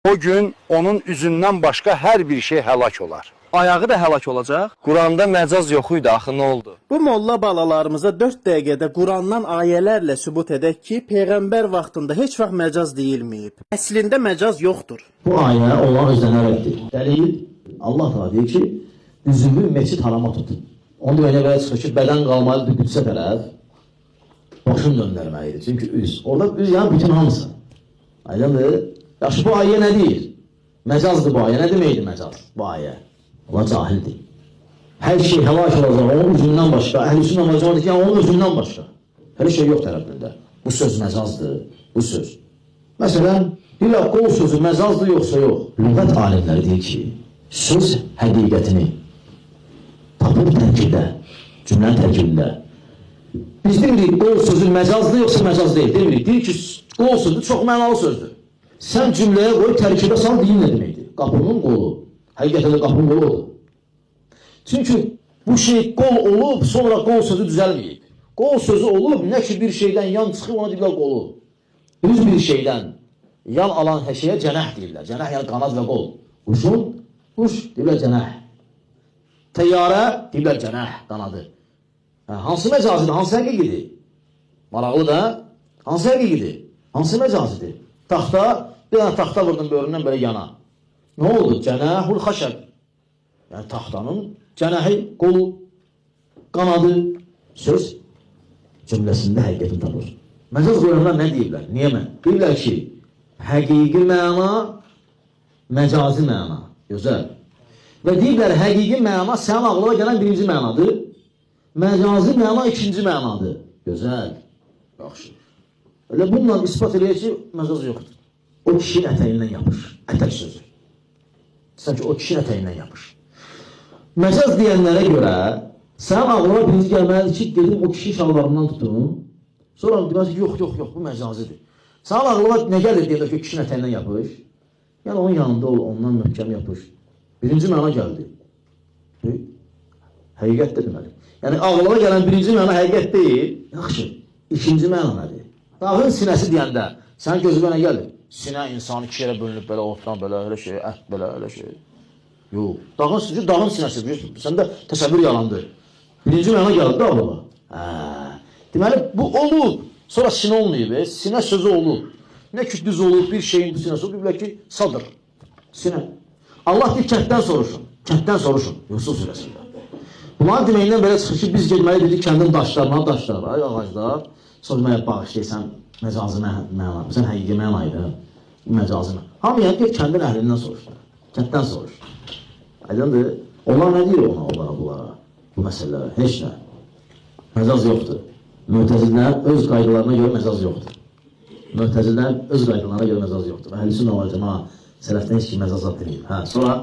o gün onun üzündən başqa hər bir şey həlak olar. Ayağı da həlak olacaq. Quranda məcaz yox idi, axı nə oldu? Bu molla balalarımıza 4 dəqiqədə Qurandan ayələrlə sübut edək ki, Peyğəmbər vaxtında heç vaxt məcaz deyilməyib. Əslində məcaz yoxdur. Bu ayə Allah özünə rəddir. Dəlil, Allah da deyir ki, üzümü meçid harama tutun. Onu da belə çıxır ki, bədən qalmalıdır Qüdsə tərəf, başın döndərməlidir. Çünki üz. Orada üz yəni bütün hamısı. Aydındır. Yaxşı, bu ayə nə deyir? Məcazdır bu ayə. Nə deməkdir məcaz bu ayə? Allah cahildir. Hər şey həlak olacaq, onun üzündən başqa. Əhl-i olacaq ki, onun üzündən başqa. Hər şey yox tərəfində. Bu söz məcazdır, bu söz. Məsələn, bir qol sözü məcazdır yoxsa yox. Lüğət alimləri deyir ki, söz həqiqətini tapır tərkibdə, cümlənin tərkibində. Biz demirik, qol sözü məcazdır yoxsa məcaz deyil, demirik. Deyir ki, qol sözü çox mənalı sözdür. Sən cümləyə qoy, tərkibə sal, deyil nə deməkdir? Qapının qolu. Həqiqətən də qapının qolu olur. Çünki bu şey qol olub, sonra qol sözü düzəlməyib. Qol sözü olub, nə ki bir şeydən yan çıxıb, ona deyirlər qolu. Düz bir şeydən yan alan hər şeyə cənəh deyirlər. Cənəh yəni qanad və qol. Quşun, quş deyirlər cənəh. Təyyarə deyirlər cənəh, qanadı. Hansı məcazidir, hansı həqiqidir? Maraqlı da, hansı həqiqidir? Hansı məcazidir? Taxta, bir dənə taxta vurdun bölümdən belə yana. Nə oldu? Cənəhul xaşəb. Yəni taxtanın cənəhi, qolu, qanadı, söz cümləsində həqiqətini tapır. Məcaz qoyanlar nə deyirlər? Niyə mən? Deyirlər ki, həqiqi məna, məcazi məna. Gözəl. Və deyirlər, həqiqi məna sənin ağlıma gələn birinci mənadır. Məcazi məna ikinci mənadır. Gözəl. Yaxşı. Elə bununla ispat eləyək ki, məcaz yoxdur. O kişinin ətəyindən yapış. Ətək sözü. Sanki o kişinin ətəyindən yapış. Məcaz deyənlərə görə sənin ağlıma birinci gəlməlidir ki, dedim o kişinin şalvarından tutun. Sonra deməz ki, yox, bu məcazidir. Sənin ağlıma nə gəlir deyəndə ki, o kişinin ətəyindən yapış? Yəni onun yanında ol, ondan möhkəm yapış. Birinci məna gəldi. Həqiqət də deməli. Yəni ağlıma gələn birinci məna həqiqət deyil. Yaxşı, ikinci məna nədir? Dağın sinəsi deyəndə sənin gözünə nə gəlir? Sinə insanı iki yerə bölünüb belə, ortadan belə, elə şey, ət belə, elə şey. Yox, dağın sinəsi, səndə təsəvvür yalandır. Birinci məna gəldi ağlıma. Deməli, bu olub, sonra sinə olmayıb, sinə sözü olub. Nə ki düz olub, bir şeyin sinəsi olub, bilər ki, sadır, sinə. Allah deyir, kənddən soruşun, Yusuf surəsində. Bunların deməyindən belə çıxır ki, biz getməli dedik kəndin daşlarına, ağaclar, sonra mənə bağışlayırsan, məcazi məna, sən həqiqi mənaydı, məcazi məna. Hamıya deyir, kəndin əhlindən soruşdur, kənddən soruşdur. Aydındır, onlar nə deyir onlara, bu məsələlərə? Heç nə. Məcaz yoxdur. Möhtəzilər öz qaydalarına görə məcaz yoxdur. Möhtəzilər öz qaydalarına görə məcaz yoxdur. Əhl-i sünnə və cəmaə sələfdən heç ki məcaz deməyib. Sonra